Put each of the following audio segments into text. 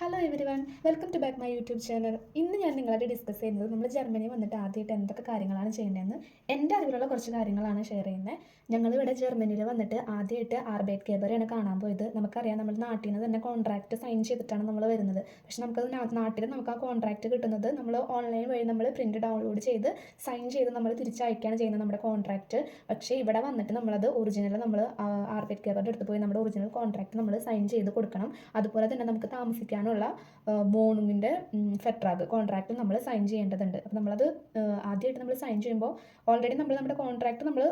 Hello everyone, welcome to back my YouTube channel. ഇന്ന് ഞാൻ നിങ്ങളായിട്ട് ഡിസ്കസ് ചെയ്യുന്നത് നമ്മൾ ജർമ്മനി വന്നിട്ട് ആദ്യമായിട്ട് എന്തൊക്കെ കാര്യങ്ങളാണ് ചെയ്യേണ്ടതെന്ന് എൻ്റെ അറിവിലുള്ള കുറച്ച് കാര്യങ്ങളാണ് ഷെയർ ചെയ്യുന്നത്. ഞങ്ങളിവിടെ ജർമ്മനിയിൽ വന്നിട്ട് ആദ്യമായിട്ട് ആർബൈറ്റ് ഗേബറെയാണ് കാണാൻ പോയത്. നമുക്കറിയാം, നമ്മൾ നാട്ടിൽ നിന്ന് തന്നെ കോൺട്രാക്റ്റ് സൈൻ ചെയ്തിട്ടാണ് നമ്മൾ വരുന്നത്. പക്ഷെ നമുക്കത് നാട്ടിൽ നമുക്ക് ആ കോൺട്രാക്റ്റ് കിട്ടുന്നത് നമ്മൾ ഓൺലൈൻ വഴി നമ്മൾ പ്രിൻറ്റ് ഡൗൺലോഡ് ചെയ്ത് സൈൻ ചെയ്ത് നമ്മൾ തിരിച്ചയക്കുകയാണ് ചെയ്യുന്നത് നമ്മുടെ കോൺട്രാക്റ്റ്. പക്ഷേ ഇവിടെ വന്നിട്ട് നമ്മളത് ഒറിജിനൽ നമ്മൾ ആർബൈറ്റ് ഗേബറുടെ അടുത്ത് പോയി നമ്മുടെ ഒറിജിനൽ കോൺട്രാക്റ്റ് നമ്മൾ സൈൻ ചെയ്ത് കൊടുക്കണം. അതുപോലെ തന്നെ നമുക്ക് താമസിക്കാനുള്ള മോണിങ്ങിൻ്റെ ഫെട്രാഗ് കോൺട്രാക്റ്റ് നമ്മൾ സൈൻ ചെയ്യേണ്ടതുണ്ട്. അപ്പോൾ നമ്മളത് ആദ്യമായിട്ട് നമ്മൾ സൈൻ ചെയ്യുമ്പോൾ ഓൾറെഡി നമ്മുടെ കോൺട്രാക്റ്റ് നമ്മൾ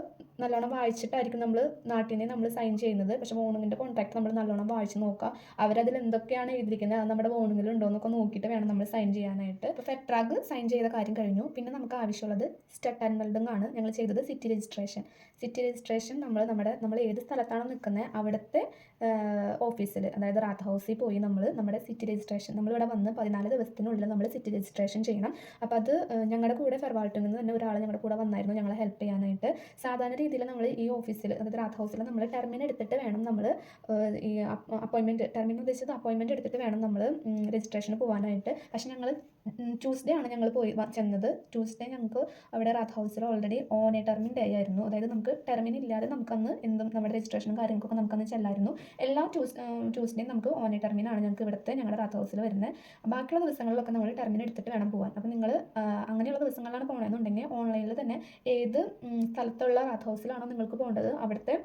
നല്ലോണം വായിച്ചിട്ടായിരിക്കും നമ്മൾ നാട്ടിൽ നിന്ന് നമ്മൾ സൈൻ ചെയ്യുന്നത്. പക്ഷേ മോണിങ്ങിൻ്റെ കോൺട്രാക്റ്റ് നമ്മൾ നല്ലോണം വായിച്ച് നോക്കുക. അവരതിൽ എന്തൊക്കെയാണ് എഴുതിയിരിക്കുന്നത് അത് നമ്മുടെ മോണിങ്ങിൽ ഉണ്ടോ എന്നൊക്കെ നോക്കിയിട്ട് വേണം നമ്മൾ സൈൻ ചെയ്യാനായിട്ട്. ഇപ്പോൾ ഫെട്രാഗ് സൈൻ ചെയ്ത കാര്യം കഴിഞ്ഞു. പിന്നെ നമുക്ക് ആവശ്യമുള്ളത് സ്റ്റെൻമെൽഡിംഗ് ആണ്. ഞങ്ങൾ ചെയ്തത് സിറ്റി രജിസ്ട്രേഷൻ നമ്മൾ ഏത് സ്ഥലത്താണ് നിൽക്കുന്നത് അവിടുത്തെ ഓഫീസിൽ, അതായത് റാത്ത് ഹൗസിൽ പോയി നമ്മുടെ സിറ്റി രജിസ്ട്രേഷൻ നമ്മളിവിടെ വന്ന് 14 ദിവസത്തിനുള്ളിൽ നമ്മൾ സിറ്റി രജിസ്ട്രേഷൻ ചെയ്യണം. അപ്പോൾ അത് ഞങ്ങളുടെ കൂടെ ഫെർവാൾട്ടിൽ നിന്ന് തന്നെ ഒരാൾ ഞങ്ങളുടെ കൂടെ വന്നായിരുന്നു ഞങ്ങളെ ഹെൽപ്പ് ചെയ്യാനായിട്ട്. സാധാരണ രീതിയിൽ നമ്മൾ ഈ ഓഫീസിൽ, അതായത് റാത്ത് ഹൗസിൽ നമ്മൾ ടെർമിൻ എടുത്തിട്ട് വേണം നമ്മൾ ഈ ടെർമിൻ ഉദ്ദേശിച്ചത് അപ്പോയിൻമെൻറ്റ് എടുത്തിട്ട് വേണം നമ്മൾ രജിസ്ട്രേഷന് പോകാനായിട്ട്. പക്ഷേ ഞങ്ങൾ ട്യൂസ്ഡേ ആണ് ഞങ്ങൾ ചെന്നത്. ട്യൂസ്ഡേ ഞങ്ങൾക്ക് അവിടെ റാത്ത് ഹൗസിൽ ഓൾറെഡി ഓൺ എ ടെർമിൻ ഡേ ആയിരുന്നു. അതായത് നമുക്ക് ടെർമിൻ ഇല്ലാതെ നമുക്കന്ന് എന്തും നമ്മുടെ രജിസ്ട്രേഷനും കാര്യങ്ങൾക്കൊക്കെ നമുക്കന്ന് ചെല്ലായിരുന്നു. എല്ലാ ട്യൂസ്ഡേയും നമുക്ക് ഓൺ എ ടെർമിനാണ് ഞങ്ങളുടെ റാത്ത് ഹൗസിൽ വരുന്നത്. ബാക്കിയുള്ള ദിവസങ്ങളിലൊക്കെ നമ്മൾ ടെർമിൻ എടുത്തിട്ട് വേണം പോകാൻ. അപ്പോൾ നിങ്ങൾ അങ്ങനെയുള്ള ദിവസങ്ങളിലാണ് പോകണമെന്നുണ്ടെങ്കിൽ ഓൺലൈനിൽ തന്നെ ഏത് സ്ഥലത്തുള്ള റാത്ത് ഹൗസിലാണോ നിങ്ങൾക്ക് പോകേണ്ടത് അവിടുത്തെ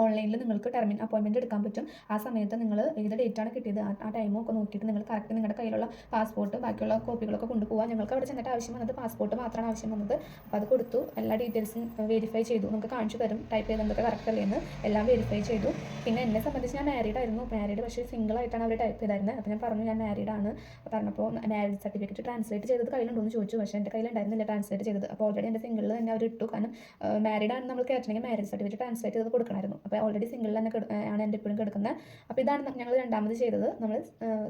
ഓൺലൈനിൽ നിങ്ങൾക്ക് ടെർമിൻ അപ്പോയിൻമെൻറ്റ് എടുക്കാൻ പറ്റും. ആ സമയത്ത് നിങ്ങൾ ഏത് ഡേറ്റാണ് കിട്ടിയത് ആ ടൈമൊക്കെ നോക്കിയിട്ട് നിങ്ങൾ കറക്റ്റ് നിങ്ങളുടെ കയ്യിലുള്ള പാസ്പോർട്ട് ബാക്കിയുള്ള കോപ്പികളൊക്കെ കൊണ്ടുപോകാം. ഞങ്ങൾക്ക് അവിടെ ചെന്നിട്ട് ആവശ്യം വന്നത് പാസ്പോർട്ട് മാത്രമാണ് ആവശ്യം വന്നത്. അപ്പോൾ അത് കൊടുത്തു. എല്ലാ ഡീറ്റെയിൽസും വെരിഫൈ ചെയ്തു. നമുക്ക് കാണിച്ചു തരും ടൈപ്പ് ചെയ്തെന്തൊക്കെ കറക്റ്റ് അല്ലേ എന്ന് എല്ലാം വെരിഫൈ ചെയ്തു. പിന്നെ എന്നെ സംബന്ധിച്ച് ഞാൻ മാരീഡ് ആയിരുന്നു. പക്ഷേ സിംഗിളായിട്ടാണ് അവർ ടൈപ്പ് ചെയ്തായിരുന്നത്. അപ്പോൾ ഞാൻ പറഞ്ഞു ഞാൻ മാരീഡ് ആണ്. പറഞ്ഞപ്പോൾ മാരേജ് സർട്ടിഫിക്കറ്റ് ട്രാൻസ്ലേറ്റ് ചെയ്തത് കയ്യിലുണ്ടോ എന്ന് ചോദിച്ചു. പക്ഷേ എൻ്റെ കയ്യിലുണ്ടായിരുന്നില്ല ട്രാൻസ്ലേറ്റ് ചെയ്തത്. അപ്പോൾ ഓൾറെഡി എൻ്റെ സിംഗിളിൽ തന്നെ അവർ ഇട്ടു. കാരണം മാരീഡ് ആണ് നമ്മൾ കയറ്റണമെങ്കിൽ മാരേജ് സർട്ടിഫിക്കറ്റ് ട്രാൻസ്ലേറ്റ് ചെയ്ത് കൊടുക്കണം. അപ്പോൾ ഓൾറെഡി സിംഗിളിൽ തന്നെ ആണ് എൻ്റെ ഇപ്പോഴും കിടക്കുന്നത്. അപ്പോൾ ഇതാണ് ഞങ്ങൾ രണ്ടാമത് ചെയ്തത്. നമ്മൾ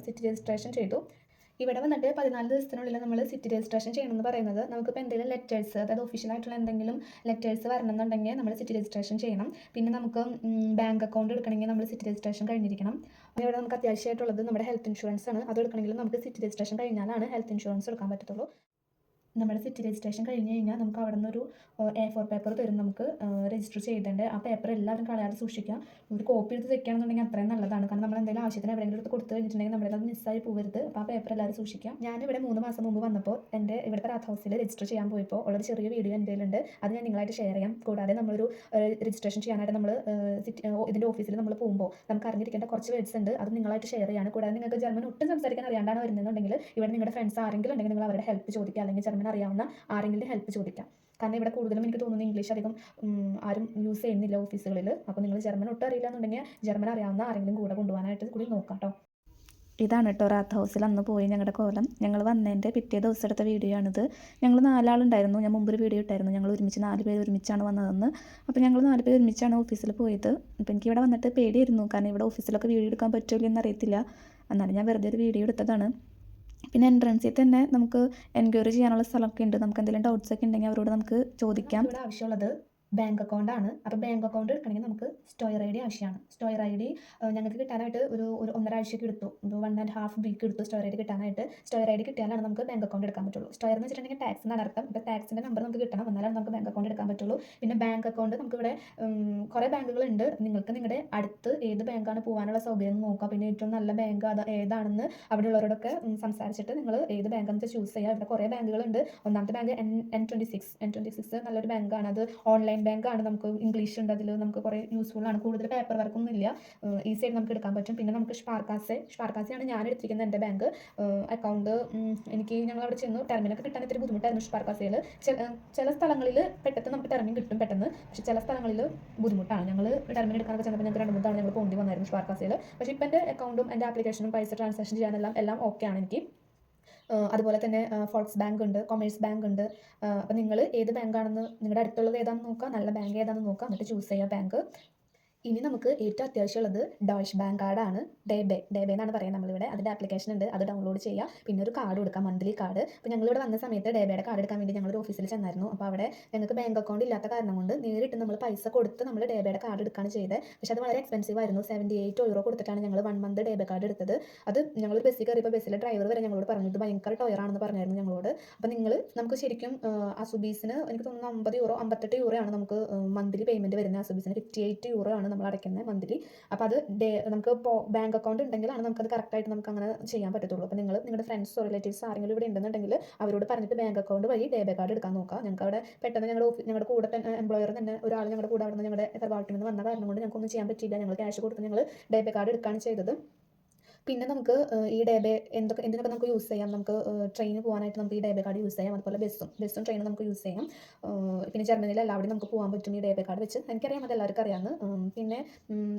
സിറ്റി രജിസ്ട്രേഷൻ ചെയ്തു. ഇവിടെ വന്നിട്ട് 14 ദിവസത്തിനുള്ളിൽ നമ്മൾ സിറ്റി രജിസ്ട്രേഷൻ ചെയ്യണമെന്ന് പറയുന്നത്. നമുക്കിപ്പോൾ എന്തെങ്കിലും ലെറ്റേഴ്സ്, അതായത് ഒഫീഷ്യലായിട്ടുള്ള എന്തെങ്കിലും ലെറ്റേഴ്സ് വരണമെന്നുണ്ടെങ്കിൽ നമ്മൾ സിറ്റി രജിസ്ട്രേഷൻ ചെയ്യണം. പിന്നെ നമുക്ക് ബാങ്ക് അക്കൗണ്ട് എടുക്കണമെങ്കിൽ നമ്മൾ സിറ്റി രജിസ്ട്രേഷൻ കഴിഞ്ഞിരിക്കണം. ഇവിടെ നമുക്ക് അത്യാവശ്യമായിട്ടുള്ളത് നമ്മുടെ ഹെൽത്ത് ഇൻഷുറൻസ് ആണ്. അത് എടുക്കണമെങ്കിൽ നമുക്ക് സിറ്റി രജിസ്ട്രേഷൻ കഴിഞ്ഞാലാണ് ഹെൽത്ത് ഇൻഷുറൻസ് എടുക്കാൻ പറ്റത്തുള്ളൂ. നമ്മുടെ സിറ്റി രജിസ്ട്രേഷൻ കഴിഞ്ഞ് കഴിഞ്ഞാൽ നമുക്ക് അവിടെ നിന്നൊരു A4 പേപ്പർ തരും നമുക്ക് രജിസ്റ്റർ ചെയ്തിട്ടുണ്ട്. ആ പേപ്പർ എല്ലാവരും കളയാതെ സൂക്ഷിക്കുക. ഒരു കോപ്പി എടുത്ത് വെക്കുകയാണെന്നുണ്ടെങ്കിൽ അത്രയും നല്ലതാണ്. കാരണം നമ്മൾ എന്തെങ്കിലും ആവശ്യത്തിന് എവിടെയെങ്കിലും എടുത്ത് കൊടുത്തു കഴിഞ്ഞിട്ടുണ്ടെങ്കിൽ നമ്മുടെ അത് മിസ്സായി പോകരുത്. അപ്പോൾ ആ പേപ്പർ എല്ലാവരും സൂക്ഷിക്കുക. ഞാനിവിടെ 3 മാസം മുമ്പ് വന്നപ്പോൾ എൻ്റെ ഇവിടുത്തെ റാത്ത് ഹൗസിൽ രജിസ്റ്റർ ചെയ്യാൻ പോയപ്പോൾ ഉള്ളൊരു ചെറിയ വീഡിയോ എൻ്റെ കയ്യിലുണ്ട്. അത് ഞാൻ നിങ്ങളായിട്ട് ഷെയർ ചെയ്യാം. കൂടാതെ നമ്മളൊരു രജിസ്ട്രേഷൻ ചെയ്യാനായിട്ട് നമ്മൾ ഇതിൻ്റെ ഓഫീസിൽ നമ്മൾ പോകുമ്പോൾ നമുക്ക് അറിഞ്ഞിരിക്കേണ്ട കുറച്ച് വേർഡ്സ് ഉണ്ട്. അത് നിങ്ങളായിട്ട് ഷെയർ ചെയ്യാണ്. കൂടാതെ നിങ്ങൾക്ക് ജർമ്മൻ ഒട്ടും സംസാരിക്കാൻ അറിയാണ്ടാണ് വരുന്നതെന്നുണ്ടെങ്കിൽ ഇവിടെ നിങ്ങളുടെ ഫ്രണ്ട്സ് ആരെങ്കിലും ഉണ്ടെങ്കിൽ നിങ്ങൾ അവരുടെ ഹെൽപ്പ് ചോദിക്കുക, അല്ലെങ്കിൽ ജർമ്മൻ അറിയാവുന്ന ആരെങ്കിലും ഹെൽപ്പ് ചോദിക്കാം. കാരണം ഇവിടെ കൂടുതലും എനിക്ക് തോന്നുന്നു ഇംഗ്ലീഷ് അധികം ആരും യൂസ് ചെയ്യുന്നില്ല ഓഫീസുകളിൽ. അപ്പോൾ നിങ്ങൾ ജർമ്മൻ ഒട്ടും അറിയില്ല എന്നുണ്ടെങ്കിൽ ജർമ്മൻ അറിയാവുന്ന ആരെങ്കിലും കൂടെ കൊണ്ടുപോകാനായിട്ട് കൂടി നോക്കാം കേട്ടോ. ഇതാണ് കേട്ടോ റാത്ത് ഹൗസിൽ അന്ന് പോയി ഞങ്ങളുടെ കോലം. ഞങ്ങൾ വന്നതിൻ്റെ പിറ്റേ ദിവസം എടുത്ത വീഡിയോ ആണിത്. ഞങ്ങൾ 4 ആളുണ്ടായിരുന്നു. ഞാൻ മുമ്പൊരു വീഡിയോ ഇട്ടായിരുന്നു. ഞങ്ങൾ ഒരുമിച്ച് 4 പേര് ഒരുമിച്ചാണ് വന്നതെന്ന്. അപ്പോൾ ഞങ്ങൾ 4 പേര് ഒരുമിച്ചാണ് ഓഫീസിൽ പോയത്. അപ്പോൾ എനിക്ക് ഇവിടെ വന്നിട്ട് പേടിയായിരുന്നു. കാരണം ഇവിടെ ഓഫീസിലൊക്കെ വീഡിയോ എടുക്കാൻ പറ്റുമോ എന്നറിയത്തില്ല. എന്നാലും ഞാൻ വെറുതെ ഒരു വീഡിയോ എടുത്തതാണ്. പിന്നെ എൻട്രൻസിൽ തന്നെ നമുക്ക് എൻക്വയറി ചെയ്യാനുള്ള സ്ഥലമൊക്കെ ഉണ്ട്. നമുക്ക് എന്തെങ്കിലും ഡൗട്ട്സ് ഒക്കെ ഉണ്ടെങ്കിൽ അവരോട് നമുക്ക് ചോദിക്കാം. ഇവിടെ ആവശ്യമുള്ളത് ബാങ്ക് അക്കൗണ്ടാണ്. അപ്പോൾ ബാങ്ക് അക്കൗണ്ട് എടുക്കണമെങ്കിൽ നമുക്ക് സ്റ്റോയർ ഐ ഡി ആവശ്യമാണ്. സ്റ്റോയർ ഐ ഡി ഞങ്ങൾക്ക് കിട്ടാനായിട്ട് ഒരു 1.5 ആഴ്ചയ്ക്ക് എടുത്തു. ഒരു 1.5 വീക്ക് എടുത്തു സ്റ്റോയർ ഐ ഡി കിട്ടാനായിട്ട്. സ്റ്റോയർ ഐ ഡി കിട്ടിയാലാണ് നമുക്ക് ബാങ്ക് അക്കൗണ്ട് എടുക്കാൻ പറ്റുള്ളൂ. സ്റ്റോയർ എന്ന് വെച്ചിട്ടുണ്ടെങ്കിൽ ടാക്സ് എന്നാണ് അർത്ഥം. ഇപ്പോൾ ടാക്സിൻ്റെ നമ്പർ നമുക്ക് കിട്ടണം, എന്നാലാണ് നമുക്ക് ബാങ്ക് അക്കൗണ്ട് എടുക്കാൻ പറ്റുള്ളൂ. പിന്നെ ബാങ്ക് അക്കൗണ്ട് നമുക്കിവിടെ കുറേ ബാങ്കുകളുണ്ട്. നിങ്ങൾക്ക് നിങ്ങളുടെ അടുത്ത് ഏത് ബാങ്കാണ് പോകാനുള്ള സൗകര്യം നോക്കുക. പിന്നെ ഏറ്റവും നല്ല ബാങ്ക് ഏതാണെന്ന് അവിടെ ഉള്ളവരോടൊക്കെ സംസാരിച്ചിട്ട് നിങ്ങൾ ഏത് ബാങ്കാണെന്ന് ചൂസ് ചെയ്യുക. ഇവിടെ കുറേ ബാങ്കുകളുണ്ട്. ഒന്നാമത്തെ ബാങ്ക് N26 നല്ലൊരു ബാങ്കാണ്. അത് ഓൺലൈൻ ബാങ്കാണ്. നമുക്ക് ഇംഗ്ലീഷ് ഉണ്ട് അതിൽ. നമുക്ക് കുറേ യൂസ്ഫുൾ ആണ്. കൂടുതൽ പേപ്പർ വർക്കൊന്നും ഇല്ല. ഈസി ആയിട്ട് നമുക്ക് എടുക്കാൻ പറ്റും. പിന്നെ നമുക്ക് സ്പാർക്കാസയാണ് ഞാൻ എടുത്തിരിക്കുന്നത് എൻ്റെ ബാങ്ക് അക്കൗണ്ട്. ഞങ്ങൾ അവിടെ ചെന്നു. ടെർമിനൊക്കെ കിട്ടാൻ ഇത്തിരി ബുദ്ധിമുട്ടായിരുന്നു സ്പാർക്കാസയിൽ. ചില സ്ഥലങ്ങളിൽ പെട്ടെന്ന് നമുക്ക് ടെർമിൻ കിട്ടും പെട്ടെന്ന്. പക്ഷേ ചില സ്ഥലങ്ങളിൽ ബുദ്ധിമുട്ടാണ്. ഞങ്ങൾ ടെർമിൻ എടുക്കാനൊക്കെ ചെന്നപ്പോൾ ഞങ്ങൾക്ക് 2-3 തവണ ഞങ്ങൾ പോണ്ടി വന്നായിരുന്നു സ്പാർക്കാസയിൽ. പക്ഷേ ഇപ്പം എൻ്റെ അക്കൗണ്ടും എൻ്റെ ആപ്ലിക്കേഷനും പൈസ ട്രാൻസാക്ഷൻ ചെയ്യാനെല്ലാം ഓക്കെ ആണ് എനിക്ക്. അതുപോലെ തന്നെ ഫോൾക്സ് ബാങ്ക് ഉണ്ട്, കൊമേഴ്സ് ബാങ്ക് ഉണ്ട്. അപ്പോൾ നിങ്ങൾ ഏത് ബാങ്കാണെന്ന്, നിങ്ങളുടെ അടുത്തുള്ളത് ഏതാണെന്ന് നോക്കുക, നല്ല ബാങ്ക് ഏതാണെന്ന് നോക്കുക, എന്നിട്ട് ചൂസ് ചെയ്യുക ബാങ്ക്. ഇനി നമുക്ക് ഏറ്റവും അത്യാവശ്യമുള്ളത് ഡോയ്ഷ് ബാങ്ക് കാർഡാണ്. ഡേബേ എന്നാണ് പറയുക നമ്മളിവിടെ. അതിൻ്റെ ആപ്ലിക്കേഷൻ ഉണ്ട്, അത് ഡൗൺലോഡ് ചെയ്യുക. പിന്നെ ഒരു കാർഡ് കൊടുക്കാം, മന്ത്ലി കാർഡ്. അപ്പോൾ ഞങ്ങളിവിടെ വന്ന സമയത്ത് ഡേബയുടെ കാർഡ് എടുക്കാൻ വേണ്ടി ഞങ്ങളൊരു ഓഫീസിൽ ചെന്നായിരുന്നു. അപ്പോൾ അവിടെ ഞങ്ങൾക്ക് ബാങ്ക് അക്കൗണ്ട് ഇല്ലാത്ത കാരണം കൊണ്ട് നേരിട്ട് നമ്മൾ പൈസ കൊടുത്ത് നമ്മൾ ഡേബയുടെ കാർഡ് എടുക്കുകയാണ് ചെയ്തത്. പക്ഷേ അത് വളരെ എക്സ്പെൻസീവ് ആയിരുന്നു. €78 കൊടുത്തിട്ടാണ് ഞങ്ങൾ 1 മന്ത് ഡേബേ കാർഡ് എടുത്തത്. അത് ഞങ്ങൾ ബസ്സിൽ കയറിയപ്പോൾ ബസ്സിലെ ഡ്രൈവർ വരെ ഞങ്ങളോട് പറഞ്ഞു ഇത് ഭയങ്കര ടോയറാണെന്ന് പറഞ്ഞായിരുന്നു ഞങ്ങളോട്. അപ്പോൾ നമുക്ക് ശരിക്കും അസുബീസിന് എനിക്ക് തോന്നുന്നു €50 €58 ആണ് നമുക്ക് മന്ത്ലി പേയ്മെൻറ്റ് വരുന്നത്. അസുബീസിന് €58 ആണ് നമ്മൾ അടയ്ക്കുന്നത് മന്ത്ലി. അപ്പോൾ അത് നമുക്ക് ബാങ്ക് അക്കൗണ്ട് ഉണ്ടെങ്കിലാണ് നമുക്കത് കറക്റ്റായിട്ട് നമുക്ക് അങ്ങനെ ചെയ്യാൻ പറ്റത്തുള്ളൂ. അപ്പോൾ നിങ്ങളുടെ ഫ്രണ്ട്സോ റിലേറ്റീവ്സോ ആരെങ്കിലും ഇവിടെ ഉണ്ടെന്നുണ്ടെങ്കിൽ അവരോട് പറഞ്ഞിട്ട് ബാങ്ക് അക്കൗണ്ട് വഴി ഡേബേ കാർഡ് എടുക്കാൻ നോക്കുക. ഞങ്ങൾക്ക് അവിടെ പെട്ടെന്ന് ഞങ്ങളുടെ കൂടെ തന്നെ എംപ്ലോയർ തന്നെ ഒരാൾ ഞങ്ങളുടെ കൂടെ അവിടെ നിന്ന് ഞങ്ങളുടെ തറവാട്ടിൽ നിന്ന് വന്ന കാരണം കൊണ്ട് ഞങ്ങൾക്കൊന്നും ചെയ്യാൻ പറ്റിയില്ല. ഞങ്ങൾ ക്യാഷ് കൊടുത്ത് ഞങ്ങൾ ഡേബേ കാർഡ് എടുക്കുകയാണ് ചെയ്തത്. പിന്നെ നമുക്ക് ഈ ഡേബേ എന്തിനൊക്കെ നമുക്ക് യൂസ് ചെയ്യാം. നമുക്ക് ട്രെയിന് പോകാനായിട്ട് നമുക്ക് ഈ ഡേബേ കാർഡ് യൂസ് ചെയ്യാം. അതുപോലെ ബസ്സും ട്രെയിനും നമുക്ക് യൂസ് ചെയ്യാം. പിന്നെ ജർമ്മനിയിൽ എല്ലാവിടെയും നമുക്ക് പോകാൻ പറ്റും ഈ ഡേബേ കാർഡ് വെച്ച്. എനിക്കറിയാം, അത് എല്ലാവർക്കും അറിയാമെന്ന്. പിന്നെ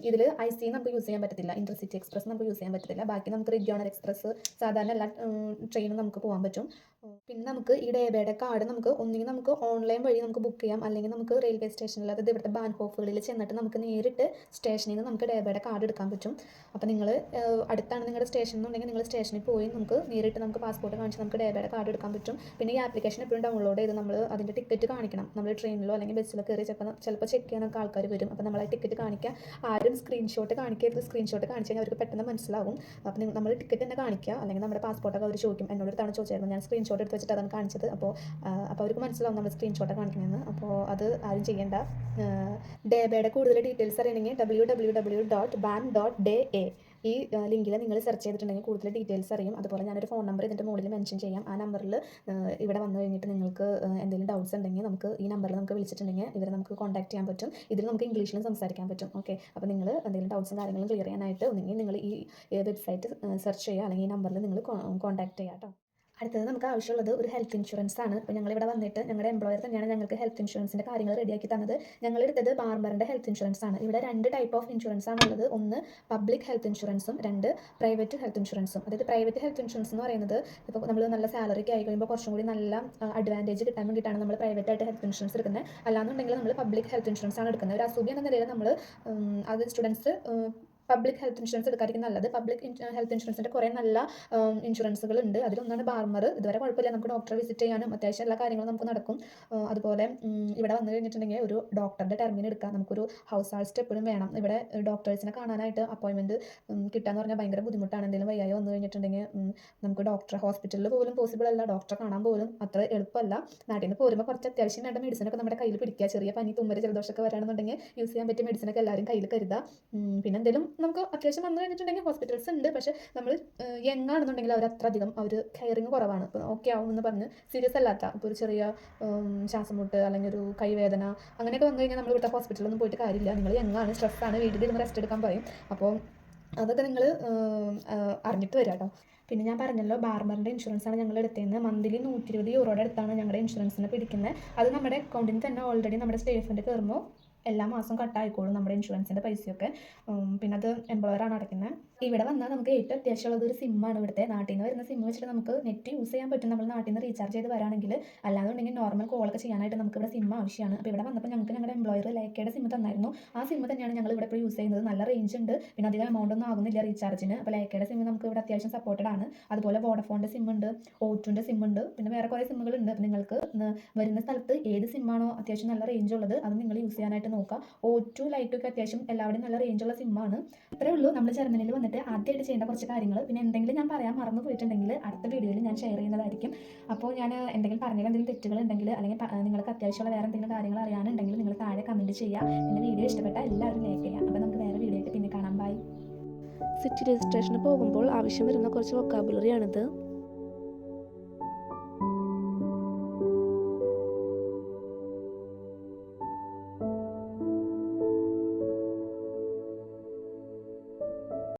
ഇതിൽ IC നമുക്ക് യൂസ് ചെയ്യാൻ പറ്റത്തില്ല, ഇൻ്റർസിറ്റി എക്സ്പ്രസ് നമുക്ക് യൂസ് ചെയ്യാൻ പറ്റത്തില്ല. ബാക്കി നമുക്ക് റീജിയോണൽ എക്സ്പ്രസ് സാധാരണ എല്ലാ ട്രെയിനും നമുക്ക് പോകാൻ പറ്റും. പിന്നെ നമുക്ക് ഈ ഡേബയുടെ കാർഡ് ഒന്നുകിൽ നമുക്ക് ഓൺലൈൻ വഴി നമുക്ക് ബുക്ക് ചെയ്യാം, അല്ലെങ്കിൽ നമുക്ക് റെയിൽവേ സ്റ്റേഷനിൽ, അതായത് ഇവിടുത്തെ ബാൻഹോഫുകളിൽ ചെന്നിട്ട് നമുക്ക് നേരിട്ട് സ്റ്റേഷനിൽ നിന്ന് നമുക്ക് ഡേബയുടെ കാർഡ് എടുക്കാൻ പറ്റും. അപ്പോൾ നിങ്ങൾ അടുത്താണ് നിങ്ങളുടെ സ്റ്റേഷൻ എന്നുണ്ടെങ്കിൽ നിങ്ങൾ സ്റ്റേഷനിൽ പോയി നേരിട്ട് നമുക്ക് പാസ്പോർട്ട് കാണിച്ച് നമുക്ക് ഡേബയുടെ കാർഡ് എടുക്കാൻ പറ്റും. പിന്നെ ഈ ആപ്ലിക്കേഷൻ എപ്പോഴും ഡൗൺലോഡ് ചെയ്ത് നമ്മൾ അതിൻ്റെ ടിക്കറ്റ് കാണിക്കണം. നമ്മൾ ട്രെയിനിലോ അല്ലെങ്കിൽ ബസ്സിലോ കയറി ചിലപ്പോൾ ചെക്ക് ചെയ്യാനൊക്കെ ആൾക്കാർ വരും. അപ്പോൾ നമ്മൾ ആ ടിക്കറ്റ് കാണിക്കുക. ആരും സ്ക്രീൻഷോട്ട് കാണിക്കരുത്. സ്ക്രീൻഷോട്ട് കാണിച്ച് കഴിഞ്ഞാൽ അവർക്ക് പെട്ടെന്ന് മനസ്സിലാവും. അപ്പോൾ നമ്മൾ ടിക്കറ്റ് തന്നെ കാണിക്കുക, അല്ലെങ്കിൽ നമ്മുടെ പാസ്പോർട്ടൊക്കെ അവർ ചോദിക്കും. എന്നോട് ഒരു തവണ ചോദിച്ചായിരുന്നു, ഞാൻ സ്ക്രീൻഷോട്ട് എടുത്ത് വെച്ചിട്ട് അതാണ് കാണിച്ചത്. അപ്പോൾ അവർക്ക് മനസ്സിലാവും നമ്മൾ സ്ക്രീൻഷോട്ട് കാണിക്കണമെന്ന്. അപ്പോൾ അത് ആരും ചെയ്യേണ്ട. ഡേബയുടെ കൂടുതൽ ഡീറ്റെയിൽസ് അറിയണമെങ്കിൽ www.ban.da ഈ ലിങ്കിൽ നിങ്ങൾ സെർച്ച് ചെയ്തിട്ടുണ്ടെങ്കിൽ കൂടുതൽ ഡീറ്റെയിൽസ് അറിയും. അതുപോലെ ഞാനൊരു ഫോൺ നമ്പർ ഇതിൻ്റെ മുകളിൽ മെൻഷൻ ചെയ്യാം. ആ നമ്പറിൽ ഇവിടെ വന്നു കഴിഞ്ഞിട്ട് നിങ്ങൾക്ക് എന്തെങ്കിലും ഡൗട്ട്സ് ഉണ്ടെങ്കിൽ നമുക്ക് ഈ നമ്പറിൽ നമുക്ക് വിളിച്ചിട്ടുണ്ടെങ്കിൽ ഇവരെ നമുക്ക് കോൺടാക്ട് ചെയ്യാൻ പറ്റും. ഇതിൽ നമുക്ക് ഇംഗ്ലീഷിലും സംസാരിക്കാൻ പറ്റും. ഓക്കെ, അപ്പോൾ നിങ്ങൾ എന്തെങ്കിലും ഡൗട്ട്സും കാര്യങ്ങളും ക്ലിയർ ചെയ്യാനായിട്ട് ഒന്നെങ്കിൽ നിങ്ങൾ ഈ വെബ്സൈറ്റ് സെർച്ച് ചെയ്യുക, അല്ലെങ്കിൽ ഈ നമ്പറിൽ നിങ്ങൾ കോൺടാക്ട് ചെയ്യുക കേട്ടോ. അടുത്തത് നമുക്ക് ആവശ്യമുള്ളത് ഒരു ഹെൽത്ത് ഇൻഷുറൻസ് ആണ്. ഇപ്പോൾ ഞങ്ങളിവിടെ വന്നിട്ട് ഞങ്ങളുടെ എംപ്ലോയർ തന്നെയാണ് ഞങ്ങൾക്ക് ഹെൽത്ത് ഇൻഷുറൻസിൻ്റെ കാര്യങ്ങൾ റെഡിയാക്കി തന്നത്. ഞങ്ങളെടുത്തത് ബാർമറിൻ്റെ ഹെൽത്ത് ഇൻഷുറൻസ് ആണ്. ഇവിടെ 2 ടൈപ്പ് ഓഫ് ഇൻഷുറൻസ് ആണുള്ളത്. ഒന്ന് പബ്ലിക് ഹെൽത്ത് ഇൻഷുറൻസും 2 പ്രൈവറ്റ് ഹെൽത്ത് ഇൻഷുറൻസും. അതായത് പ്രൈവറ്റ് ഹെൽത്ത് ഇൻഷുറൻസ് എന്ന് പറയുന്നത് ഇപ്പോൾ നമ്മൾ നല്ല സാലറിക്ക് ആയി കഴിയുമ്പോൾ കുറച്ചും കൂടി നല്ല അഡ്വാൻറ്റേജ് കിട്ടാൻ വേണ്ടിയിട്ടാണ് നമ്മൾ പ്രൈവറ്റായിട്ട് ഹെൽത്ത് ഇൻഷുറൻസ് എടുക്കുന്നത്. അല്ലാന്നുണ്ടെങ്കിൽ നമ്മൾ പബ്ലിക് ഹെൽത്ത് ഇൻഷുറൻസ് ആണ് എടുക്കുന്നത്. ഒരു അസുഖം എന്ന നിലയിൽ നമ്മൾ അത് സ്റ്റുഡൻസ് പബ്ലിക് ഹെൽത്ത് ഇൻഷുറൻസ് എടുക്കാതിരിക്കും നല്ലത്. പബ്ലിക് ഹെൽത്ത് ഇൻഷുറൻസിൻ്റെ കുറേ നല്ല ഇൻഷുറൻസുകളുണ്ട്. അതിലൊന്നാണ് ബാർമർ. ഇതുവരെ കുഴപ്പമില്ല, നമുക്ക് ഡോക്ടറെ വിസിറ്റ് ചെയ്യാനും അത്യാവശ്യം എല്ലാ കാര്യങ്ങളും നമുക്ക് നടക്കും. അതുപോലെ ഇവിടെ വന്നു കഴിഞ്ഞിട്ടുണ്ടെങ്കിൽ ഒരു ഡോക്ടറുടെ ടെർമിന് എടുക്കാം. നമുക്കൊരു ഹൗസ് ആൾസ്റ്റ് എപ്പോഴും വേണം. ഇവിടെ ഡോക്ടേഴ്സിനെ കാണാനായിട്ട് അപ്പോയിൻമെൻറ്റ് കിട്ടാന്ന് പറഞ്ഞാൽ ഭയങ്കര ബുദ്ധിമുട്ടാണ്. എന്തെങ്കിലും വയ്യായോ വന്നു കഴിഞ്ഞിട്ടുണ്ടെങ്കിൽ നമുക്ക് ഹോസ്പിറ്റലിൽ പോലും പോസിബിൾ അല്ല, ഡോക്ടറെ കാണാൻ പോലും അത്ര എളുപ്പമല്ല. നാട്ടിൽ നിന്ന് പോരുമ്പോൾ കുറച്ച് അത്യാവശ്യം വേണ്ട മെഡിസിനൊക്കെ നമ്മുടെ കയ്യിൽ പിടിക്കുക. ചെറിയ പനി, തുമ്മൽ, ജലദോഷമൊക്കെ വരാണെന്നുണ്ടെങ്കിൽ യൂസ് ചെയ്യാൻ പറ്റിയ മെഡിസിനൊക്കെ എല്ലാവരും കയ്യിൽ കരുതുക. പിന്നെ എന്തെങ്കിലും നമുക്ക് അത്യാവശ്യം വന്നു കഴിഞ്ഞിട്ടുണ്ടെങ്കിൽ ഹോസ്പിറ്റൽസ് ഉണ്ട്. പക്ഷേ നമ്മൾ യങ് ആണെന്നുണ്ടെങ്കിൽ അവർ കെയറിങ് കുറവാണ്. ഇപ്പോൾ ഓക്കെ ആവുമെന്ന് പറഞ്ഞ് സീരിയസ് അല്ലാത്ത ഇപ്പോൾ ഒരു ചെറിയ ശ്വാസം മുട്ട് അല്ലെങ്കിൽ ഒരു കൈവേദന അങ്ങനെയൊക്കെ വന്നു കഴിഞ്ഞാൽ നമ്മൾ ഇവിടുത്തെ ഹോസ്പിറ്റലൊന്നും പോയിട്ട് കാര്യമില്ല. നിങ്ങൾ യങ് ആണ്, സ്ട്രെസ്സാണ്, വീട്ടിലിരുന്ന് റെസ്റ്റ് എടുക്കാൻ പറയും. അപ്പോൾ അതൊക്കെ നിങ്ങൾ അറിഞ്ഞിട്ട് വരിക കേട്ടോ. പിന്നെ ഞാൻ പറഞ്ഞല്ലോ, ബാർമറിൻ്റെ ഇൻഷുറൻസാണ് ഞങ്ങൾ എടുത്തതെന്ന്. മന്ത്ലി €120 അടുത്താണ് ഞങ്ങളുടെ ഇൻഷുറൻസിന് പിടിക്കുന്നത്. അത് നമ്മുടെ അക്കൗണ്ടിൽ തന്നെ ഓൾറെഡി നമ്മുടെ സ്റ്റേഫിൻ്റെ കയറുമ്പോൾ എല്ലാ മാസം കട്ടായിക്കോളും നമ്മുടെ ഇൻഷുറൻസിൻ്റെ പൈസയൊക്കെ. പിന്നെ അത് എംപ്ലോയറാണ് അടയ്ക്കുന്നത്. ഇവിടെ വന്നാൽ നമുക്ക് ഏറ്റവും അത്യാവശ്യമുള്ളത് ഒരു സിമ്മാണ്. ഇവിടുത്തെ നാട്ടിൽ നിന്ന് വരുന്ന സിം വെച്ചിട്ട് നമുക്ക് നെറ്റ് യൂസ് ചെയ്യാൻ പറ്റും. നമ്മൾ നാട്ടിൽ നിന്ന് റീചാർജ് ചെയ്ത് വരാണെങ്കിൽ. അല്ലാന്നുണ്ടെങ്കിൽ നോർമൽ കോളൊക്കെ ചെയ്യാനായിട്ട് നമുക്ക് ഇവിടെ സിം ആവശ്യമാണ്. അപ്പോൾ ഇവിടെ വന്നപ്പോൾ ഞങ്ങളുടെ എംപ്ലോയർ ലൈക്കയുടെ സിം തന്നായിരുന്നു. ആ സിം തന്നെയാണ് ഞങ്ങൾ ഇവിടെ ഇപ്പോൾ യൂസ് ചെയ്യുന്നത്. നല്ല റേഞ്ച് ഉണ്ട്, പിന്നെ അധികം എമൗണ്ട് ഒന്നും ആകുന്നില്ല റീചാർജിന്. അപ്പോൾ ലൈക്കയുടെ സിം നമുക്ക് ഇവിടെ അത്യാവശ്യം സപ്പോർട്ടഡ് ആണ്. അതുപോലെ വോഡഫോണിൻ്റെ സിം ഉണ്ട്, O2ൻ്റെ സിം ഉണ്ട്, പിന്നെ വേറെ കുറേ സിമ്മുകളുണ്ട്. അപ്പോൾ നിങ്ങൾക്ക് വരുന്ന സ്ഥലത്ത് ഏത് സിമ്മാണോ അത്യാവശ്യം നല്ല റേഞ്ച് ഉള്ളത് അത് നിങ്ങൾ യൂസ് ചെയ്യാനായിട്ട് നോക്കുക. O2 ലൈറ്റൊക്കെ അത്യാവശ്യം എല്ലാവരുടെയും നല്ല റേഞ്ചുള്ള സിമ്മാണ്. ഇത്രേ ഉള്ളൂ നമ്മൾ ജർമ്മനിയിൽ വന്നിട്ട് ആദ്യമായിട്ട് ചെയ്യേണ്ട കുറച്ച് കാര്യങ്ങൾ. പിന്നെ എന്തെങ്കിലും ഞാൻ പറയാൻ മറന്നു പോയിട്ടുണ്ടെങ്കിൽ അടുത്ത വീഡിയോയിൽ ഞാൻ ഷെയർ ചെയ്യുന്നതായിരിക്കും. അപ്പോൾ ഞാൻ എന്തെങ്കിലും പറഞ്ഞതിൽ എന്തെങ്കിലും തെറ്റുകളുണ്ടെങ്കിൽ, അല്ലെങ്കിൽ നിങ്ങൾക്ക് അത്യാവശ്യമുള്ള വേറെ എന്തെങ്കിലും കാര്യങ്ങൾ അറിയാനുണ്ടെങ്കിൽ നിങ്ങൾ താഴെ കമൻറ്റ് ചെയ്യുക. എൻ്റെ വീഡിയോ ഇഷ്ടപ്പെട്ടാൽ എല്ലാവരും ലൈക്ക് ചെയ്യുക. അപ്പോൾ നമുക്ക് വേറെ വീഡിയോ ആയിട്ട് പിന്നെ കാണാം. ബൈ. സിറ്റി രജിസ്ട്രേഷന് പോകുമ്പോൾ ആവശ്യം വരുന്ന കുറച്ച് വൊക്കാബുലറിയാണിത്.